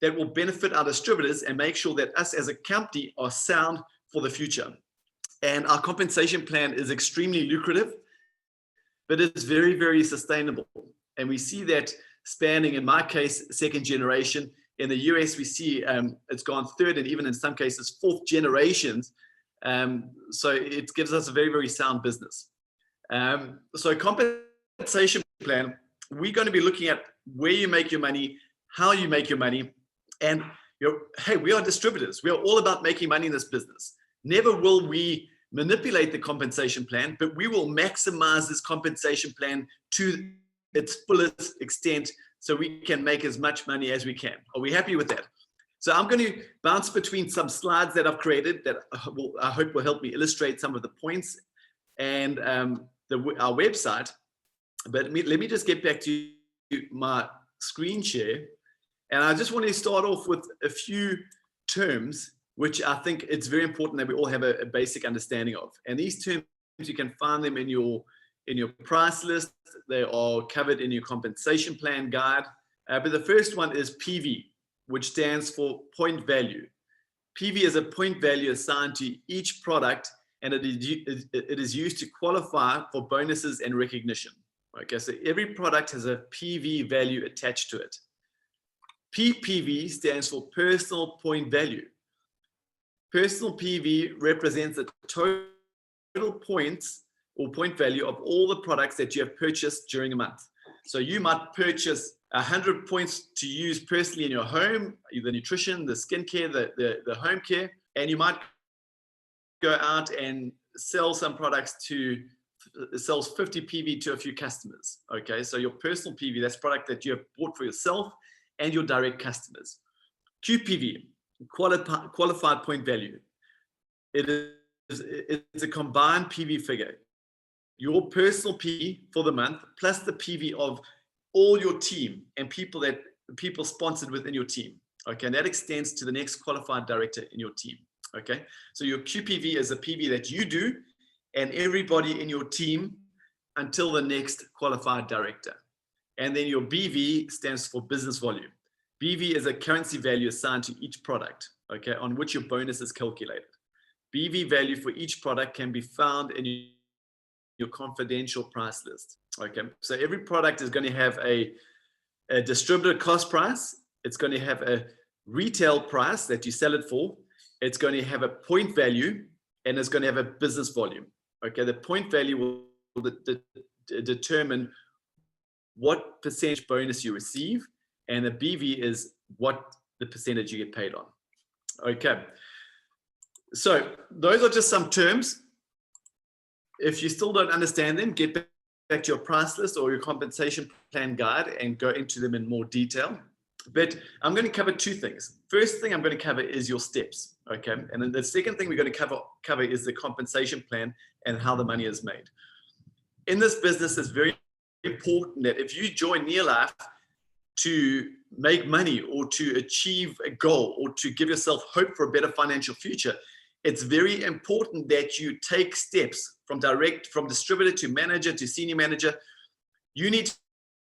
that will benefit our distributors and make sure that us as a company are sound for the future. And our compensation plan is extremely lucrative, but it's very, very sustainable. And we see that spanning, in my case, second generation. In the US, we see it's gone third and even in some cases, fourth generations. So it gives us a very, very sound business. So compensation plan, we're going to be looking at where you make your money, how you make your money. And hey, we are distributors. We are all about making money in this business. Never will we manipulate the compensation plan, but we will maximize this compensation plan to its fullest extent so we can make as much money as we can. Are we happy with that? So I'm going to bounce between some slides that I've created that I hope will help me illustrate some of the points and our website. But let me just get back to my screen share. And I just want to start off with a few terms which I think it's very important that we all have a basic understanding of. And these terms, you can find them in your price list. They are covered in your compensation plan guide. But the first one is PV, which stands for point value. PV is a point value assigned to each product, and it is used to qualify for bonuses and recognition. Okay, so every product has a PV value attached to it. PPV stands for personal point value. Personal PV represents the total points or point value of all the products that you have purchased during a month. So you might purchase 100 points to use personally in your home, the nutrition, the skincare, the home care, and you might go out and sell some products sells 50 PV to a few customers. Okay, so your personal PV, that's product that you have bought for yourself and your direct customers. QPV, qualified point value. It's a combined PV figure. Your personal PV for the month plus the PV of all your team and people sponsored within your team. Okay, and that extends to the next qualified director in your team. Okay, so your QPV is a PV that you do and everybody in your team until the next qualified director. And then your BV stands for business volume. BV is a currency value assigned to each product, okay, on which your bonus is calculated. BV value for each product can be found in your confidential price list. Okay, so every product is going to have a distributor cost price. It's going to have a retail price that you sell it for. It's going to have a point value, and it's going to have a business volume. Okay, the point value will determine what percentage bonus you receive, and the BV is what the percentage you get paid on. Okay, so those are just some terms. If you still don't understand them, get back to your price list or your compensation plan guide and go into them in more detail. But I'm going to cover two things. First thing I'm going to cover is your steps, okay? And then the second thing we're going to cover is the compensation plan and how the money is made. In this business, it's very important that if you join NeoLife to make money or to achieve a goal or to give yourself hope for a better financial future, it's very important that you take steps from distributor to manager to senior manager. You need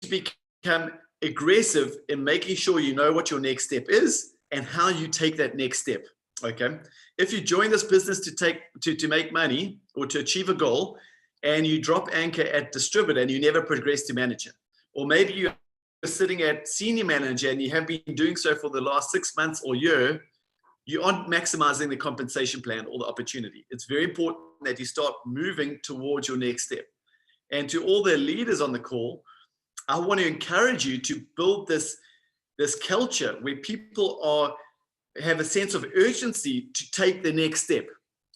to become aggressive in making sure you know what your next step is and how you take that next step. Okay, if you join this business to make money or to achieve a goal and you drop anchor at distributor and you never progress to manager, or maybe you're sitting at senior manager and you have been doing so for the last 6 months or year, you aren't maximizing the compensation plan or the opportunity. It's very important that you start moving towards your next step. And to all the leaders on the call, I want to encourage you to build this culture where people have a sense of urgency to take the next step.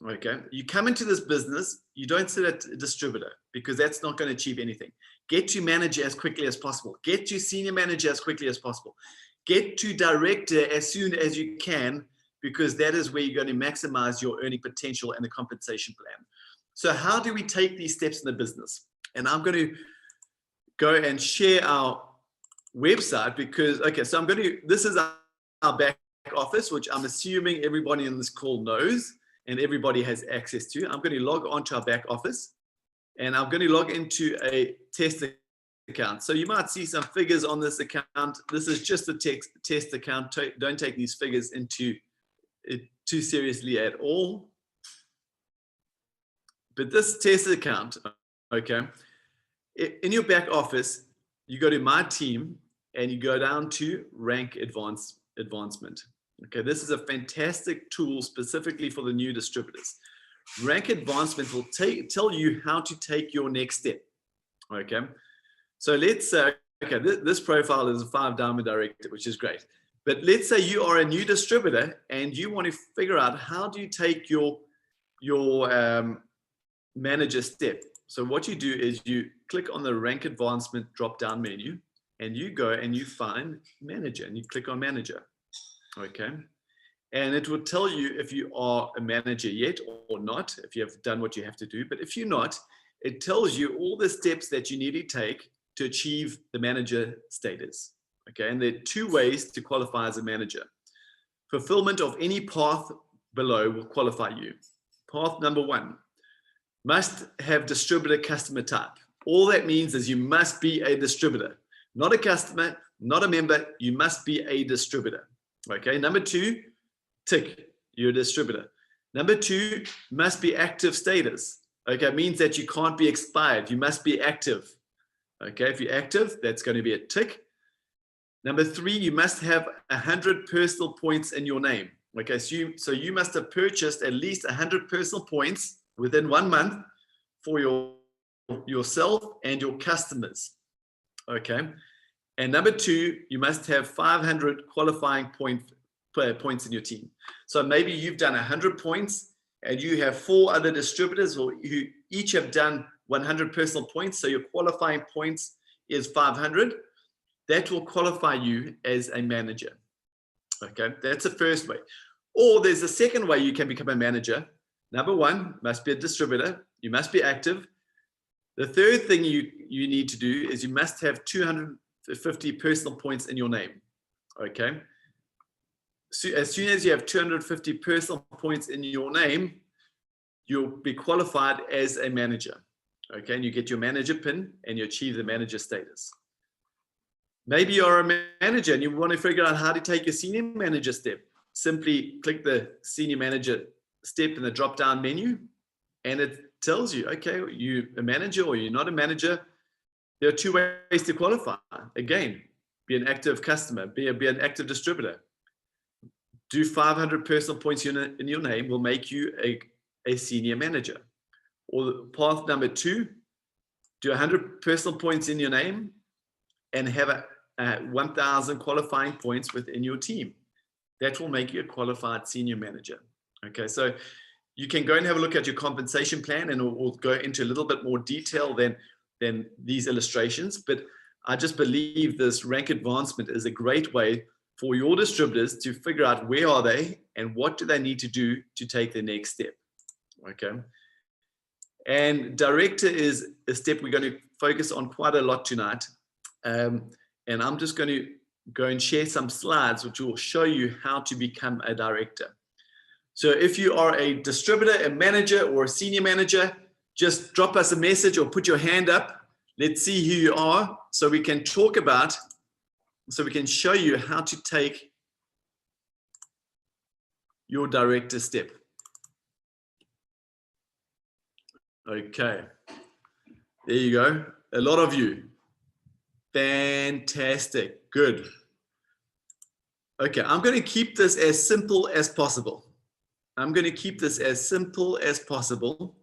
Okay, you come into this business, you don't sit at a distributor because that's not going to achieve anything. Get to manager as quickly as possible. Get to senior manager as quickly as possible. Get to director as soon as you can, because that is where you're going to maximize your earning potential and the compensation plan. So how do we take these steps in the business? And I'm going to go and share our website because, okay, so this is our back office, which I'm assuming everybody in this call knows and everybody has access to. I'm going to log on to our back office and I'm going to log into a test account. So you might see some figures on this account. This is just a test account. Don't take these figures into it too seriously at all. But this test account, okay, in your back office, you go to My Team and you go down to Rank Advancement. Okay, this is a fantastic tool specifically for the new distributors. Rank Advancement will tell you how to take your next step. Okay, so let's say, okay, this profile is a 5 diamond director, which is great. But let's say you are a new distributor and you want to figure out how do you take your manager step. So what you do is you click on the Rank Advancement drop-down menu and you go and you find Manager and you click on Manager. Okay, and it will tell you if you are a manager yet or not, if you have done what you have to do. But if you're not, it tells you all the steps that you need to take to achieve the manager status. Okay, and there are 2 ways to qualify as a manager. Fulfillment of any path below will qualify you. Path number 1, must have distributor customer type. All that means is you must be a distributor, not a customer, not a member. You must be a distributor. Okay, number 2, tick, you're a distributor. Number 2, must be active status. Okay, it means that you can't be expired. You must be active. Okay, if you're active, that's going to be a tick. Number 3, you must have 100 personal points in your name. Okay, so you must have purchased at least 100 personal points within 1 month for yourself and your customers. Okay, and number 2, you must have 500 qualifying points in your team. So maybe you've done 100 points and you have 4 other distributors who each have done 100 personal points. So your qualifying points is 500. That will qualify you as a manager. Okay, that's the first way. Or there's a second way you can become a manager. Number 1, must be a distributor. You must be active. The third thing you need to do is you must have 250 personal points in your name. Okay. So as soon as you have 250 personal points in your name, you'll be qualified as a manager. Okay, and you get your manager pin and you achieve the manager status. Maybe you're a manager and you want to figure out how to take your senior manager step. Simply click the senior manager step in the drop-down menu and it tells you, okay, you're a manager or you're not a manager. There are 2 ways to qualify. Again, be an active customer, be an active distributor. Do 500 personal points in your name will make you a senior manager. Or path number 2, do 100 personal points in your name and have 1,000 qualifying points within your team. That will make you a qualified senior manager. Okay, so you can go and have a look at your compensation plan and we'll go into a little bit more detail than these illustrations. But I just believe this rank advancement is a great way for your distributors to figure out where are they and what do they need to do to take the next step. Okay. And director is a step we're going to focus on quite a lot tonight. And I'm just going to go and share some slides which will show you how to become a director. So if you are a distributor, a manager, or a senior manager, just drop us a message or put your hand up. Let's see who you are so we can talk about, so we can show you how to take your director step. Okay, there you go. A lot of you. Fantastic, good. Okay, I'm going to keep this as simple as possible. I'm going to keep this as simple as possible.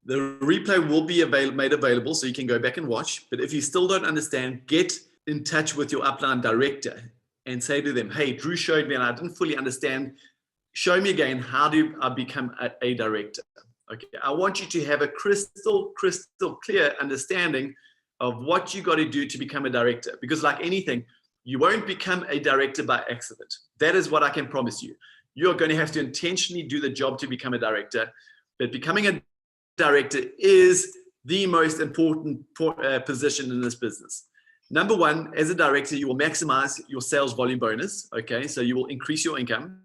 The replay will be made available so you can go back and watch. But if you still don't understand, get in touch with your upline director and say to them, hey, Drew showed me and I didn't fully understand. Show me again, how do I become a director? Okay, I want you to have a crystal clear understanding of what you got to do to become a director. Because like anything, you won't become a director by accident. That is what I can promise you. You're going to have to intentionally do the job to become a director. But becoming a director is the most important position in this business. Number 1, as a director, you will maximize your sales volume bonus. Okay, so you will increase your income.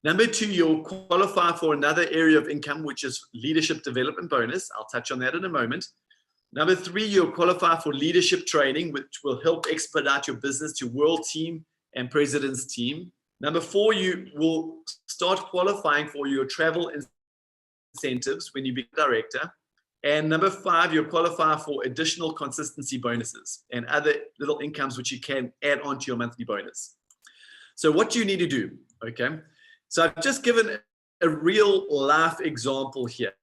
Number 2, you'll qualify for another area of income, which is leadership development bonus. I'll touch on that in a moment. Number 3, you'll qualify for leadership training, which will help expedite your business to world team and president's team. Number 4, you will start qualifying for your travel incentives when you become director. And number 5, you'll qualify for additional consistency bonuses and other little incomes which you can add on to your monthly bonus. So what do you need to do? Okay. So I've just given a real life example here.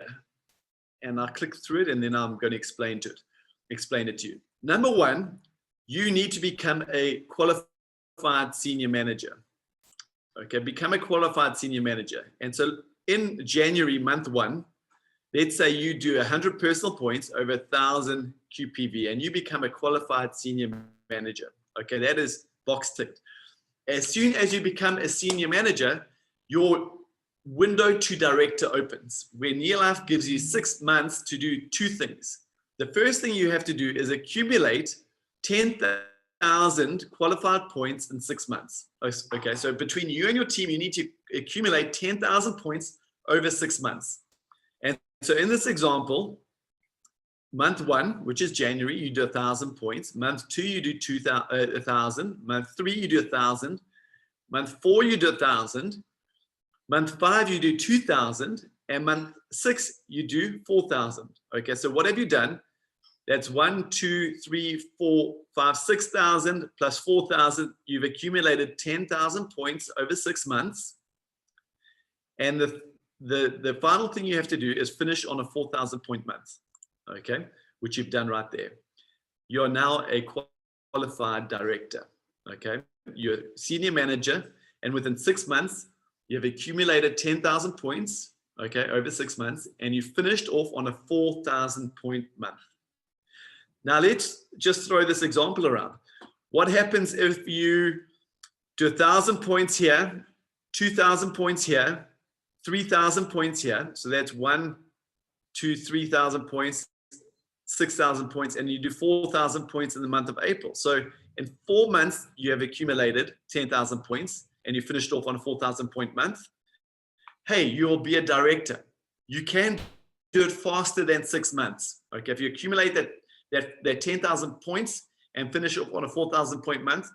And I'll click through it and then I'm going to explain it to you. Number 1, you need to become a qualified senior manager. Okay, become a qualified senior manager. And so in January, month 1, let's say you do 100 personal points over 1,000 QPV and you become a qualified senior manager. Okay, that is box ticked. As soon as you become a senior manager, your window to director opens, where NeoLife gives you 6 months to do 2 things. The first thing you have to do is accumulate 10,000 qualified points in 6 months. Okay, so between you and your team, you need to accumulate 10,000 points over 6 months. And so in this example, month 1, which is January, you do 1,000 points. Month 2, you do 1,000. Month 3, you do 1,000. Month 4, you do 1,000. Month 5, you do 2,000, and month 6, you do 4,000. Okay, so what have you done? That's 1, 2, 3, 4, 5, 6,000 plus 4,000. You've accumulated 10,000 points over 6 months. And the final thing you have to do is finish on a 4,000 point month. Okay, which you've done right there. You're now a qualified director. Okay, you're a senior manager, and within 6 months, you've accumulated 10,000 points, okay, over 6 months, and you finished off on a 4,000 point month. Now let's just throw this example around. What happens if you do 1,000 points here, 2,000 points here, 3,000 points here? So that's 1, 2, 3,000 points, 6,000 points, and you do 4,000 points in the month of April. So in 4 months, you have accumulated 10,000 points, and you finished off on a 4,000 point month. Hey, you'll be a director. You can do it faster than 6 months. Okay, if you accumulate that 10,000 points and finish off on a 4,000 point month,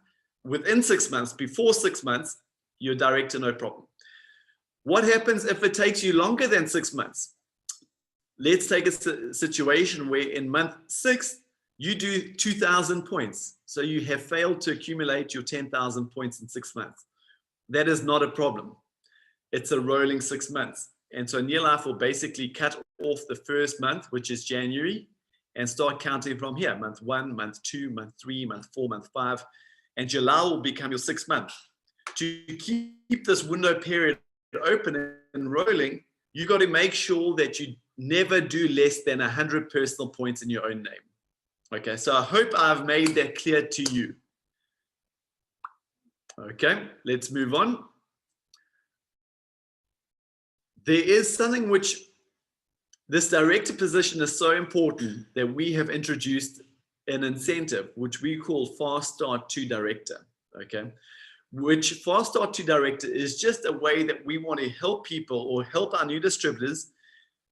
within 6 months, before 6 months, you're a director, no problem. What happens if it takes you longer than 6 months? Let's take a situation where in month 6, you do 2,000 points. So you have failed to accumulate your 10,000 points in 6 months. That is not a problem. It's a rolling 6 months. And so NeoLife will basically cut off the first month, which is January, and start counting from here. Month 1, month 2, month 3, month 4, month 5. And July will become your 6th month. To keep this window period open and rolling, you got to make sure that you never do less than 100 personal points in your own name. Okay, so I hope I've made that clear to you. Okay, let's move on. There is something which this director position is so important that we have introduced an incentive, which we call Fast Start to Director. Okay, which Fast Start to Director is just a way that we want to help people or help our new distributors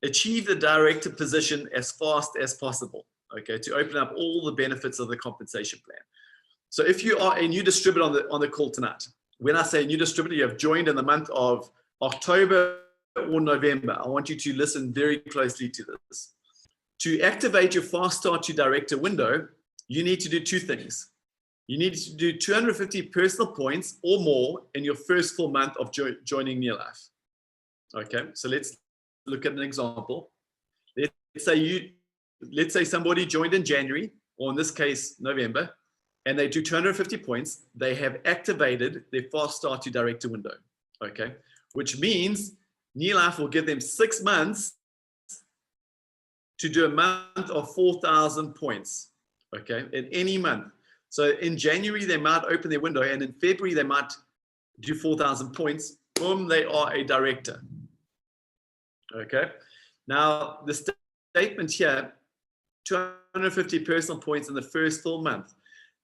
achieve the director position as fast as possible. Okay, to open up all the benefits of the compensation plan. So if you are a new distributor on the call tonight, when I say new distributor, you have joined in the month of October or November, I want you to listen very closely to this. To activate your Fast Start to Director window, you need to do 2 things. You need to do 250 personal points or more in your first full month of joining NeoLife. Okay, so let's look at an example. Let's say somebody joined in January, or in this case, November, and they do 250 points. They have activated their Fast Start to Director window. Okay, which means NeoLife will give them 6 months to do a month of 4,000 points, okay, in any month. So in January, they might open their window, and in February, they might do 4,000 points. Boom, they are a director. Okay, now the statement here, 250 personal points in the first full month.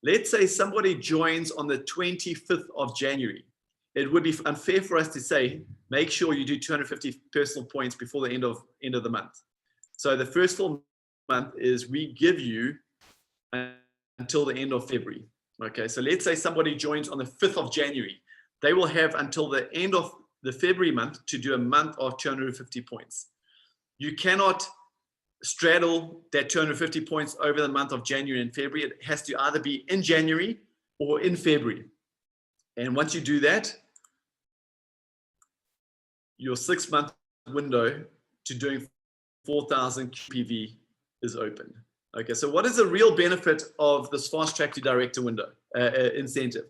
Let's say somebody joins on the 25th of January. It would be unfair for us to say, make sure you do 250 personal points before the end of the month. So the first full month is we give you until the end of February. Okay, so let's say somebody joins on the 5th of January. They will have until the end of the February month to do a month of 250 points. You cannot straddle that 250 points over the month of January and February. It has to either be in January or in February. And once you do that, your 6-month window to doing 4,000 QPV is open. Okay, so what is the real benefit of this fast track to director window incentive?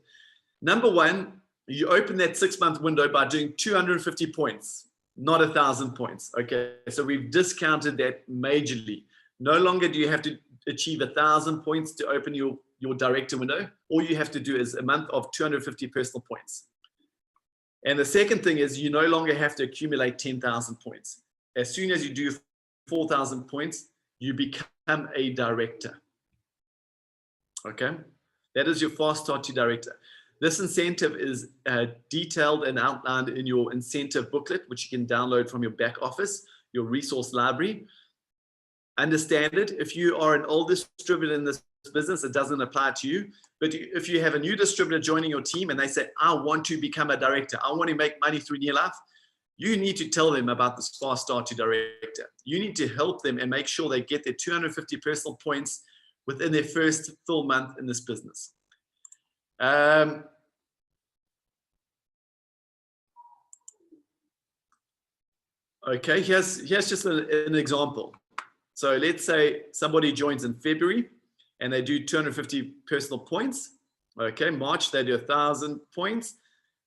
Number one, you open that 6-month window by doing 250 points, not 1,000 points. Okay, so we've discounted that majorly. No longer do you have to achieve 1,000 points to open your director window. All you have to do is a month of 250 personal points. And the second thing is you no longer have to accumulate 10,000 points. As soon as you do 4,000 points, you become a director. Okay, that is your fast start to director. This incentive is detailed and outlined in your incentive booklet, which you can download from your back office, your resource library. Understand it. If you are an old distributor in this business, it doesn't apply to you. But if you have a new distributor joining your team and they say, I want to become a director, I want to make money through NeoLife, you need to tell them about this fast start to director. You need to help them and make sure they get their 250 personal points within their first full month in this business. Okay, here's just an example. So let's say somebody joins in February and they do 250 personal points. Okay, March they do 1,000 points.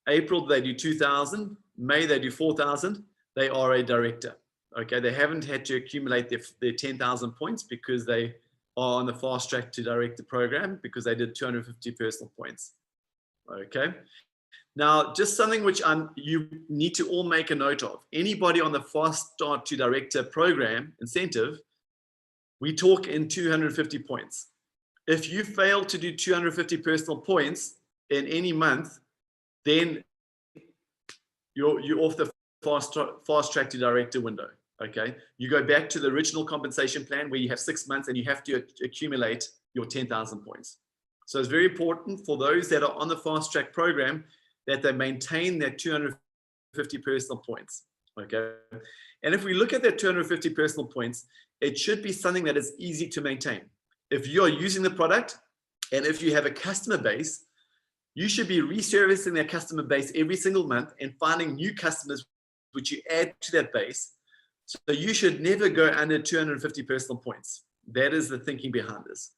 April they do 2,000. May they do 4,000. They are a director. Okay, they haven't had to accumulate their 10,000 points because they are on the fast track to director program because they did 250 personal points. Okay, now just something which you need to all make a note of. Anybody on the fast start to director program incentive, we talk in 250 points. If you fail to do 250 personal points in any month, then you're off the fast track to director window. Okay, you go back to the original compensation plan where you have 6 months and you have to accumulate your 10,000 points. So it's very important for those that are on the fast track program that they maintain their 250 personal points. Okay, and if we look at that 250 personal points, it should be something that is easy to maintain. If you're using the product and if you have a customer base, you should be reservicing their customer base every single month and finding new customers which you add to that base. So you should never go under 250 personal points. That is the thinking behind this.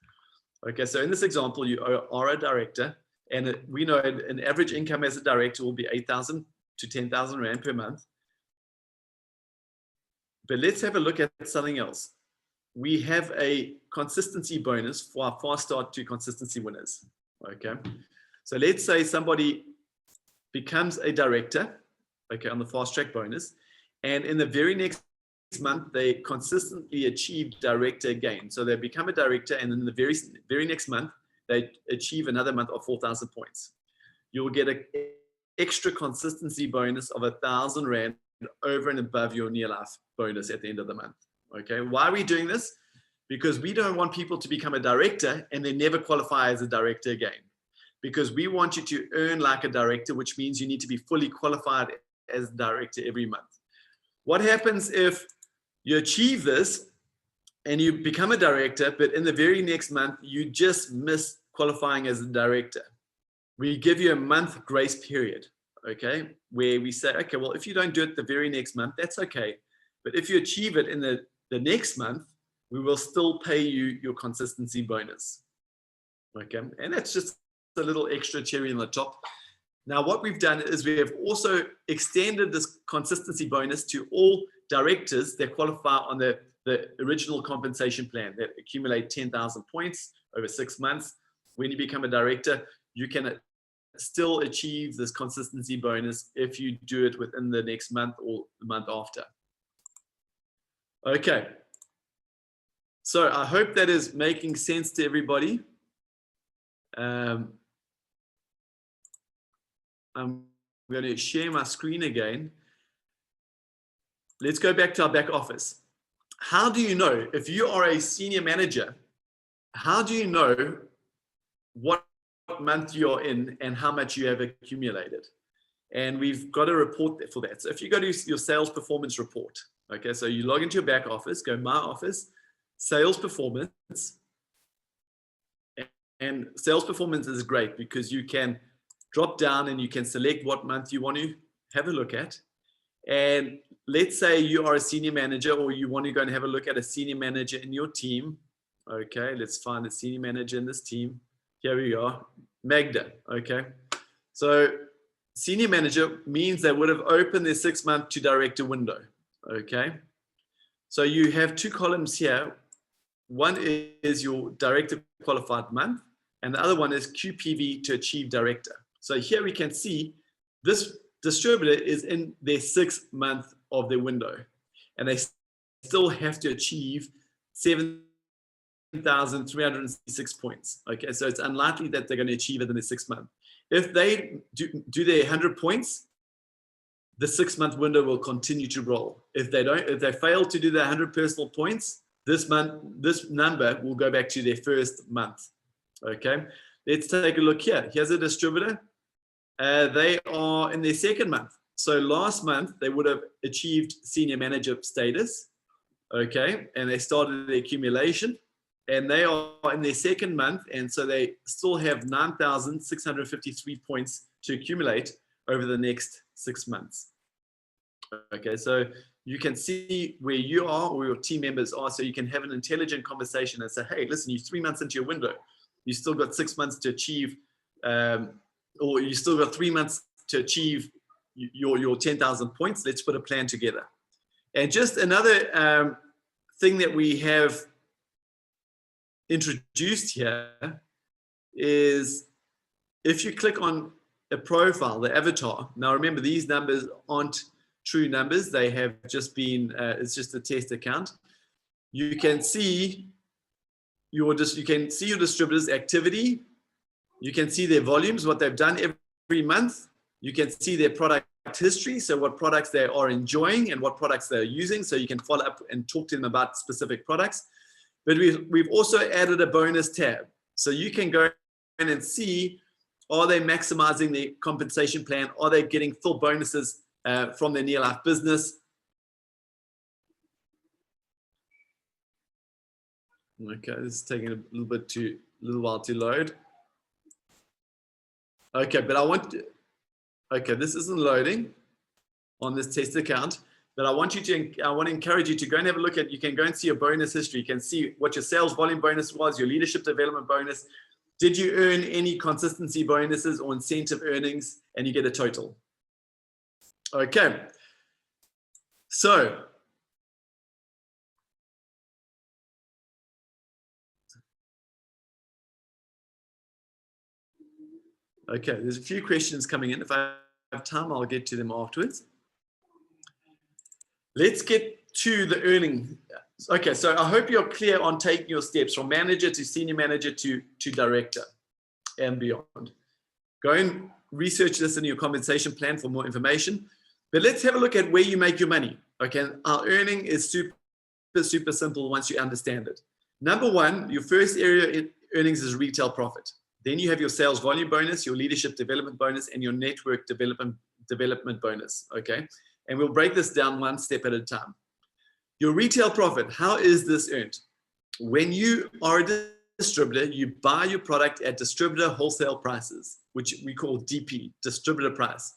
Okay, so in this example, you are a director, and we know an average income as a director will be 8,000 to 10,000 Rand per month. But let's have a look at something else. We have a consistency bonus for our fast start to consistency winners. Okay, so let's say somebody becomes a director, okay, on the fast track bonus, and in the very next month they consistently achieve director again. So they become a director, and in the very next month they achieve another month of 4,000 points. You'll get an extra consistency bonus of 1,000 Rand over and above your NeoLife bonus at the end of the month. Okay, why are we doing this? Because we don't want people to become a director and they never qualify as a director again. Because we want you to earn like a director, which means you need to be fully qualified as a director every month. What happens if you achieve this and you become a director, but in the very next month, you just miss qualifying as a director? We give you a month grace period, okay, where we say, okay, well, if you don't do it the very next month, that's okay. But if you achieve it in the next month, we will still pay you your consistency bonus. Okay, and that's just a little extra cherry on the top. Now, what we've done is we have also extended this consistency bonus to all directors that qualify on the original compensation plan that accumulate 10,000 points over 6 months. When you become a director, you can still achieve this consistency bonus if you do it within the next month or the month after. Okay, so I hope that is making sense to everybody. I'm going to share my screen again. Let's go back to our back office. how do you know if you are a senior manager? How do you know what month you're in and how much you have accumulated? And we've got a report for that. So if you go to your sales performance report, okay, so you log into your back office, go my office, sales performance. And sales performance is great because you can drop down and you can select what month you want to have a look at. And let's say you are a senior manager or you want to go and have a look at a senior manager in your team. Okay, let's find a senior manager in this team. Here we are, Magda. Okay, so senior manager means they would have opened their 6-month to director window. Okay, so you have 2 columns here. One is your director qualified month, and the other one is QPV to achieve director. So here we can see this distributor is in their 6th month of their window, and they still have to achieve 7,366 points. Okay, so it's unlikely that they're going to achieve it in the 6th month. If they do their 100 points, the 6-month window will continue to roll. If they fail to do their 100 personal points, this number will go back to their 1st month. Okay, let's take a look here. Here's a distributor. They are in their 2nd month. So last month they would have achieved senior manager status. Okay, and they started the accumulation, and they are in their 2nd month, and so they still have 9,653 points to accumulate over the next 6 months. Okay, so you can see where you are or your team members are, so you can have an intelligent conversation and say, hey, listen, you're 3 months into your window. You still got 6 months to achieve, or you still got 3 months to achieve your 10,000 points. Let's put a plan together. And just another thing that we have introduced here is if you click on a profile, the avatar. Now remember, these numbers aren't true numbers. They have just been, it's just a test account. You can see your distributors' activity. You can see their volumes, what they've done every month. You can see their product history, so what products they are enjoying and what products they're using, so you can follow up and talk to them about specific products. But we've also added a bonus tab, so you can go in and see, are they maximizing their compensation plan? Are they getting full bonuses from their NeoLife business? Okay, this is taking a little while to load. Okay, but okay, this isn't loading on this test account, but I want to encourage you to go and have a look at, you can go and see your bonus history. You can see what your sales volume bonus was, your leadership development bonus. Did you earn any consistency bonuses or incentive earnings? And you get a total. Okay. So, okay, there's a few questions coming in. If I have time, I'll get to them afterwards. Let's get to the earning. Okay, so I hope you're clear on taking your steps from manager to senior manager to director and beyond. Go and research this in your compensation plan for more information. But let's have a look at where you make your money. Okay, our earning is super simple once you understand it. Number one, your first area in earnings is retail profit. Then you have your sales volume bonus, your leadership development bonus, and your network development bonus. Okay, and we'll break this down one step at a time. Your retail profit, how is this earned? When you are a distributor, you buy your product at distributor wholesale prices, which we call DP, distributor price.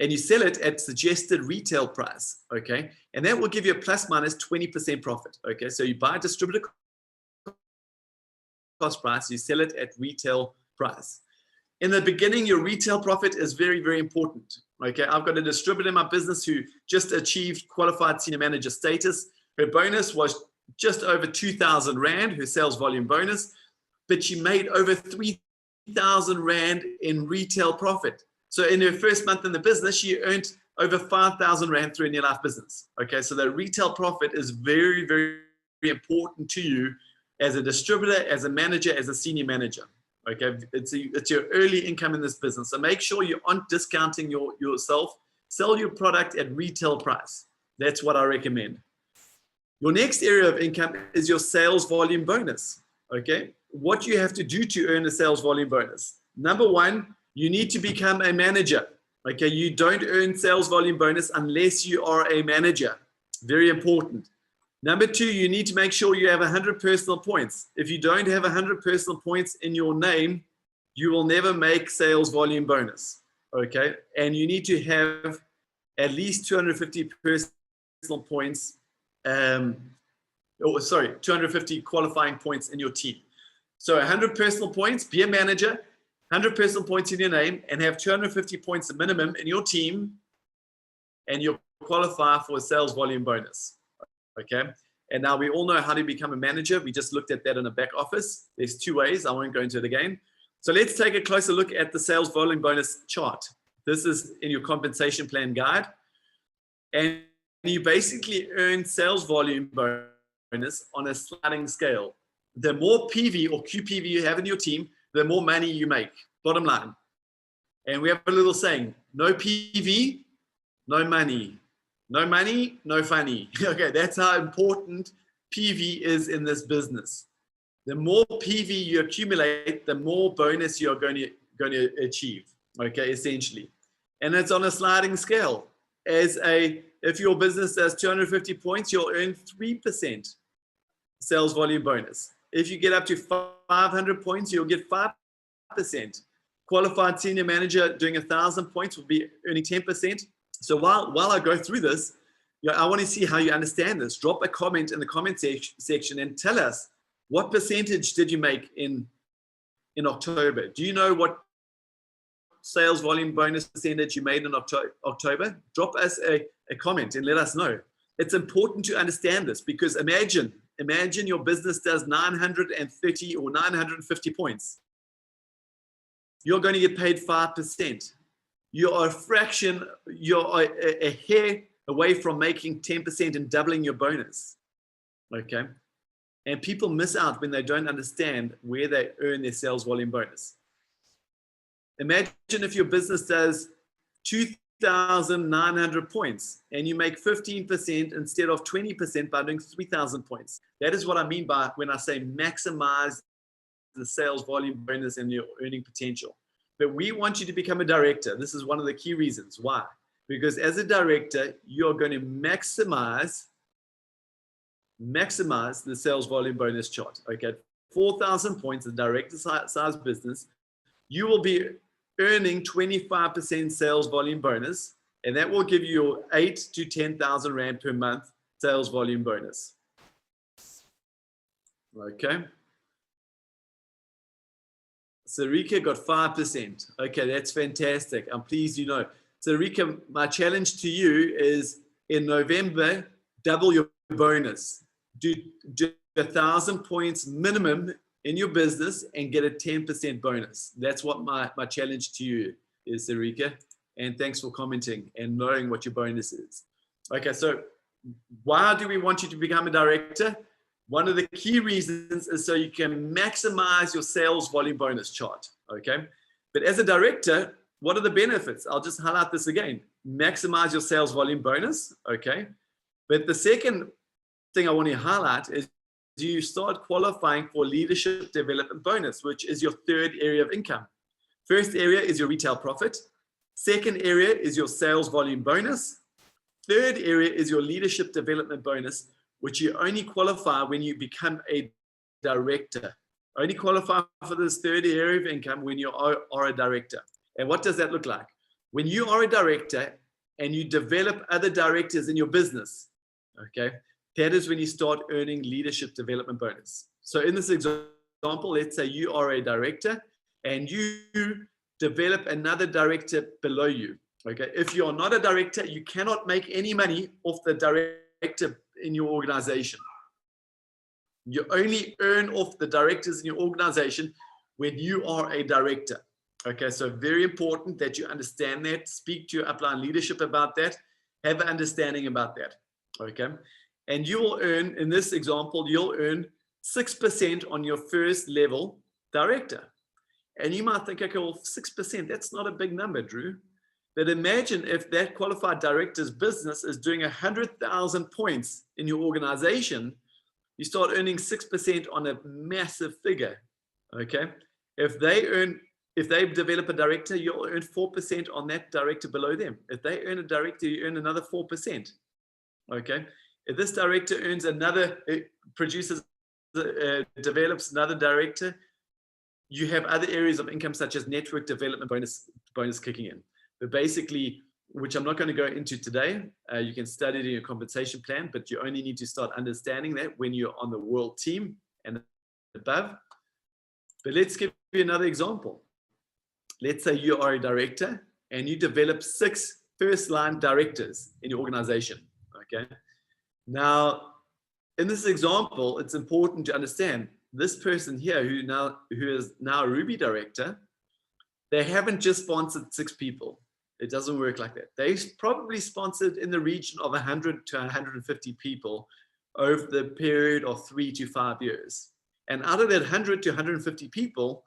And you sell it at suggested retail price, okay? And that will give you a plus minus 20% profit, okay? So you buy a distributor cost price, you sell it at retail price. In the beginning, your retail profit is very, very important, okay? I've got a distributor in my business who just achieved qualified senior manager status. Her bonus was just over 2,000 Rand, her sales volume bonus, but she made over 3,000 Rand in retail profit. So in her first month in the business, she earned over 5,000 Rand through a NeoLife business. Okay, so the retail profit is very, very important to you as a distributor, as a manager, as a senior manager. Okay, it's your early income in this business. So make sure you aren't discounting yourself. Sell your product at retail price. That's what I recommend. Your next area of income is your sales volume bonus. Okay. What you have to do to earn a sales volume bonus. Number one, you need to become a manager. Okay. You don't earn sales volume bonus unless you are a manager. Very important. Number two, you need to make sure you have 100 personal points. If you don't have 100 personal points in your name, you will never make sales volume bonus. Okay. And you need to have at least 250 personal points. 250 qualifying points in your team. So 100 personal points, be a manager, 100 personal points in your name, and have 250 points minimum in your team, and you'll qualify for a sales volume bonus. Okay. And now we all know how to become a manager. We just looked at that in the back office. There's two ways. I won't go into it again. So let's take a closer look at the sales volume bonus chart. This is in your compensation plan guide. And you basically earn sales volume bonus on a sliding scale. The more PV or QPV you have in your team, the more money you make, bottom line. And we have a little saying, no PV, no money. No money, no funny. Okay, that's how important PV is in this business. The more PV you accumulate, the more bonus you're going to achieve. Okay, essentially. And it's on a sliding scale. If your business does 250 points, you'll earn 3% sales volume bonus. If you get up to 500 points, you'll get 5%. Qualified senior manager doing 1,000 points will be earning 10%. So while I go through this, I want to see how you understand this. Drop a comment in the comment section and tell us, what percentage did you make in October? Do you know what sales volume bonus percentage you made in October? Drop us a comment and let us know. It's important to understand this, because imagine your business does 930 or 950 points. You're going to get paid 5%. You're a hair away from making 10% and doubling your bonus. Okay. And people miss out when they don't understand where they earn their sales volume bonus. Imagine if your business does 2,900 points and you make 15% instead of 20% by doing 3,000 points. That is what I mean by when I say maximize the sales volume bonus and your earning potential. But we want you to become a director. This is one of the key reasons. Why? Because as a director, you're going to maximize the sales volume bonus chart. Okay, 4,000 points, a director size business, you will be earning 25% sales volume bonus, and that will give you 8,000 to 10,000 Rand per month sales volume bonus. Okay. Sarika got 5%. Okay, that's fantastic. I'm pleased you know. Sarika, my challenge to you is in November, double your bonus. Do 1,000 points minimum in your business and get a 10% bonus. That's what my challenge to you is, Sarika. And thanks for commenting and knowing what your bonus is. Okay, so why do we want you to become a director? One of the key reasons is so you can maximize your sales volume bonus chart, okay? But as a director, what are the benefits? I'll just highlight this again. Maximize your sales volume bonus, okay? But the second thing I want to highlight is you start qualifying for leadership development bonus, which is your third area of income. First area is your retail profit. Second area is your sales volume bonus. Third area is your leadership development bonus, which you only qualify when you become a director. Only qualify for this third area of income when you are a director. And what does that look like? When you are a director and you develop other directors in your business, okay, that is when you start earning leadership development bonus. So in this example, let's say you are a director and you develop another director below you. Okay, if you are not a director, you cannot make any money off the director in your organization. You only earn off the directors in your organization when you are a director. Okay, so very important that you understand that. Speak to your upline leadership about that. Have an understanding about that. Okay, and you will earn, in this example, you'll earn 6% on your first level director. And you might think, okay, well, 6%, that's not a big number, Drew. But imagine if that qualified director's business is doing 100,000 points in your organization, you start earning 6% on a massive figure. Okay. If they develop a director, you'll earn 4% on that director below them. If they earn a director, you earn another 4%. Okay. If this director earns another, develops another director, you have other areas of income such as network development bonus kicking in. But basically, which I'm not going to go into today, you can study it in your compensation plan, but you only need to start understanding that when you're on the world team and above. But let's give you another example. Let's say you are a director and you develop 6 first-line directors in your organization. Okay. Now, in this example, it's important to understand this person here who is now a Ruby director, they haven't just sponsored 6 people. It doesn't work like that. They've probably sponsored in the region of 100 to 150 people over the period of 3 to 5 years. And out of that 100 to 150 people,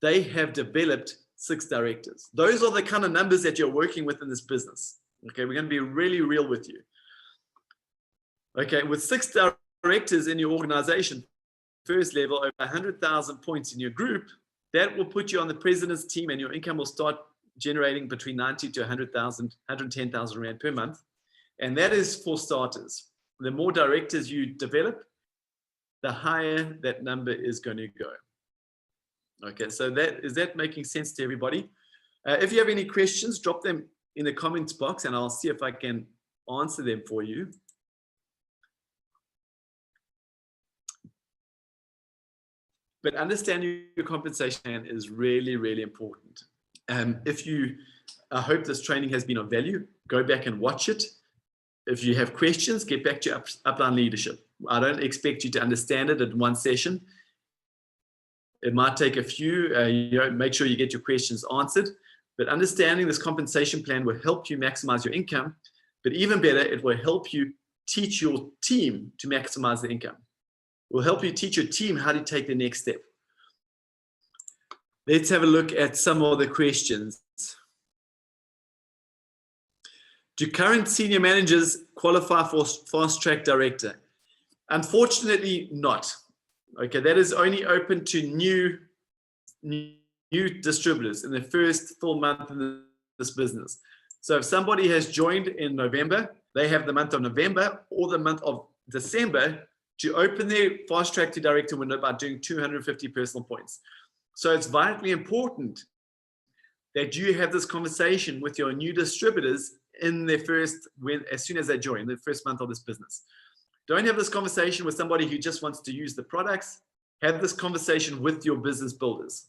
they have developed 6 directors. Those are the kind of numbers that you're working with in this business. Okay, we're going to be really real with you. Okay, with 6 directors in your organization, first level, over 100,000 points in your group, that will put you on the president's team and your income will start generating between 90 to 100,000, 110,000 Rand per month. And that is for starters. The more directors you develop, the higher that number is going to go. Okay, so is that making sense to everybody? If you have any questions, drop them in the comments box and I'll see if I can answer them for you. But understanding your compensation plan is really, really important. I hope this training has been of value. Go back and watch it. If you have questions, get back to upline leadership. I don't expect you to understand it in one session. It might take a few. Make sure you get your questions answered. But understanding this compensation plan will help you maximize your income. But even better, it will help you teach your team to maximize the income. It will help you teach your team how to take the next step. Let's have a look at some of the questions. Do current senior managers qualify for fast track director? Unfortunately not. Okay, that is only open to new distributors in the first full month in this business. So if somebody has joined in November, they have the month of November or the month of December to open their fast track to director window by doing 250 personal points. So it's vitally important that you have this conversation with your new distributors in their as soon as they join, the first month of this business. Don't have this conversation with somebody who just wants to use the products. Have this conversation with your business builders.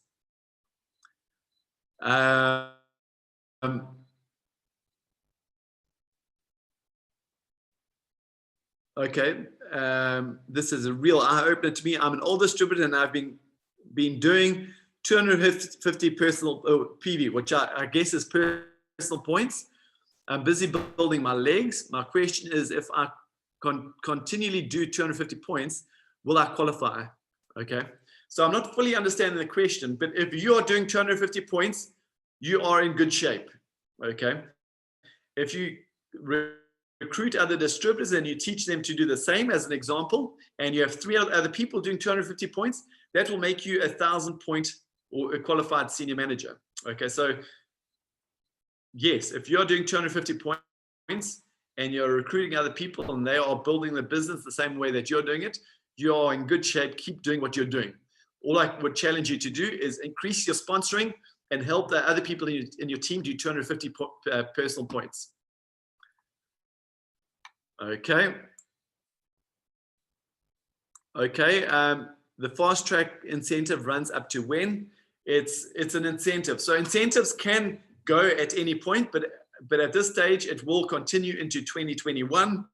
Okay, this is a real eye-opener to me. I'm an old distributor and I've been doing 250 personal PV, which I guess is personal points. I'm busy building my legs. My question is, if I continually do 250 points, will I qualify? Okay, so I'm not fully understanding the question, but if you are doing 250 points, you are in good shape. Okay, if you recruit other distributors and you teach them to do the same, as an example, and you have 3 other people doing 250 points, that will make you 1,000 point or a qualified senior manager. Okay, so yes, if you're doing 250 points and you're recruiting other people and they are building the business the same way that you're doing it, you are in good shape. Keep doing what you're doing. All I would challenge you to do is increase your sponsoring and help the other people in your team do 250 personal points. Okay. Okay. The fast track incentive runs up to when? It's an incentive. So incentives can go at any point, but at this stage, it will continue into 2021.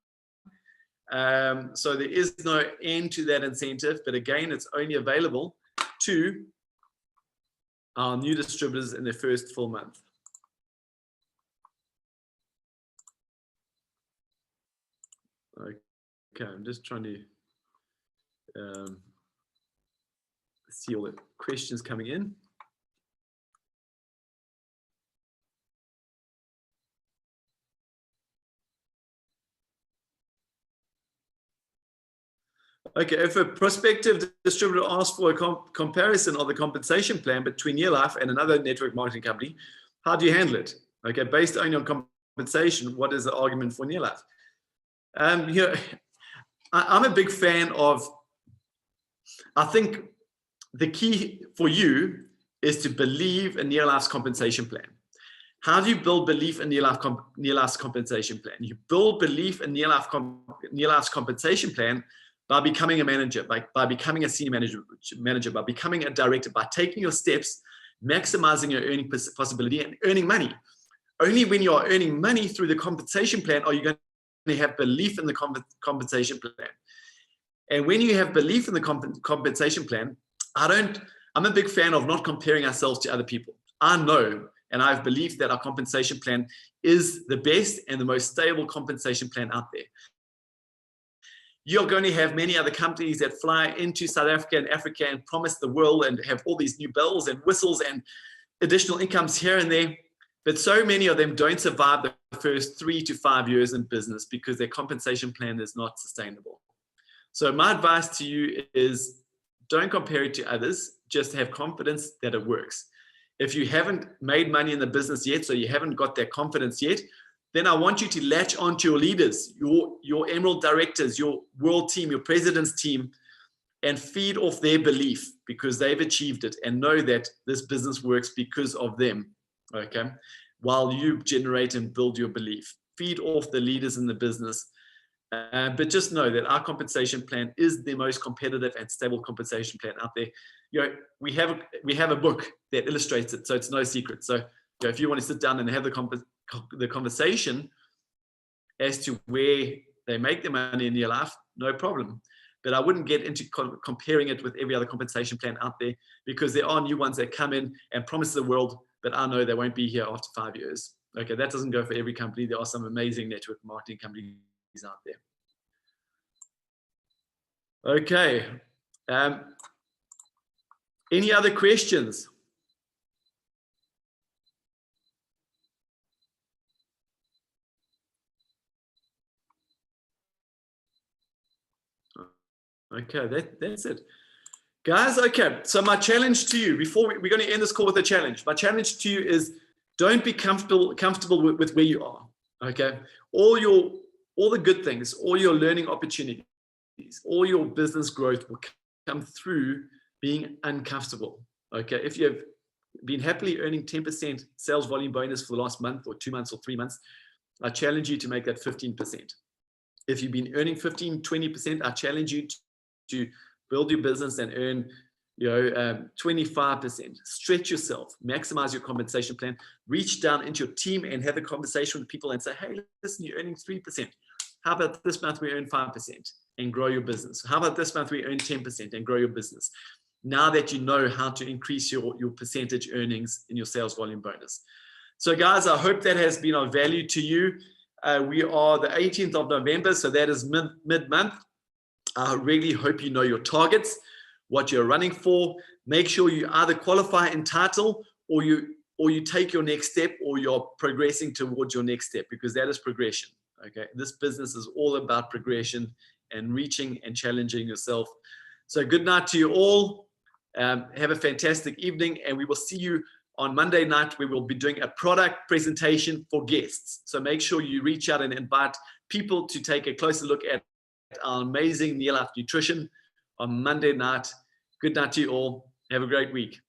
So there is no end to that incentive, but again, it's only available to our new distributors in their first full month. Okay, I'm just trying to see all the questions coming in. Okay, if a prospective distributor asks for a comparison of the compensation plan between NeoLife and another network marketing company, how do you handle it? Okay, based only on compensation, what is the argument for NeoLife? You know, I'm a big fan of, I think the key for you is to believe in NeoLife's compensation plan. How do you build belief in NeoLife's compensation plan? You build belief in NeoLife's compensation plan by becoming a manager, by becoming a senior manager, by becoming a director, by taking your steps, maximizing your earning possibility and earning money. Only when you are earning money through the compensation plan are you going to have belief in the compensation plan. And when you have belief in the compensation plan, I'm a big fan of not comparing ourselves to other people. I know, and I've believed that our compensation plan is the best and the most stable compensation plan out there. You're going to have many other companies that fly into South Africa and Africa and promise the world and have all these new bells and whistles and additional incomes here and there. But so many of them don't survive the first 3 to 5 years in business because their compensation plan is not sustainable. So my advice to you is don't compare it to others, just have confidence that it works. If you haven't made money in the business yet, so you haven't got that confidence yet, then I want you to latch onto your leaders, your Emerald directors, your world team, your president's team, and feed off their belief because they've achieved it and know that this business works because of them, okay? While you generate and build your belief. Feed off the leaders in the business. But just know that our compensation plan is the most competitive and stable compensation plan out there. You know, we have a book that illustrates it, so it's no secret. So, you know, if you want to sit down and have the conversation as to where they make their money in your life, no problem. But I wouldn't get into comparing it with every other compensation plan out there because there are new ones that come in and promise the world, but I know they won't be here after 5 years. Okay, that doesn't go for every company. There are some amazing network marketing companies out there. Okay. Any other questions? Okay, that's it. Guys, okay, so my challenge to you, before we're going to end this call with a challenge. My challenge to you is don't be comfortable with where you are, okay? All the good things, all your learning opportunities, all your business growth will come through being uncomfortable, okay? If you have been happily earning 10% sales volume bonus for the last month or 2 months or 3 months, I challenge you to make that 15%. If you've been earning 15, 20%, I challenge you to build your business and earn 25%. Stretch yourself, maximize your compensation plan, reach down into your team and have a conversation with people and say, hey, listen, you're earning 3%. How about this month we earn 5% and grow your business? How about this month we earn 10% and grow your business? Now that you know how to increase your percentage earnings in your sales volume bonus. So guys, I hope that has been of value to you. We are the 18th of November, so that is mid-month. I really hope you know your targets, what you're running for. Make sure you either qualify in title or you take your next step or you're progressing towards your next step because that is progression. Okay, this business is all about progression and reaching and challenging yourself. So good night to you all. Have a fantastic evening, and we will see you on Monday night. We will be doing a product presentation for guests. So make sure you reach out and invite people to take a closer look at our amazing NeoLife nutrition on Monday night. Good night to you all. Have a great week.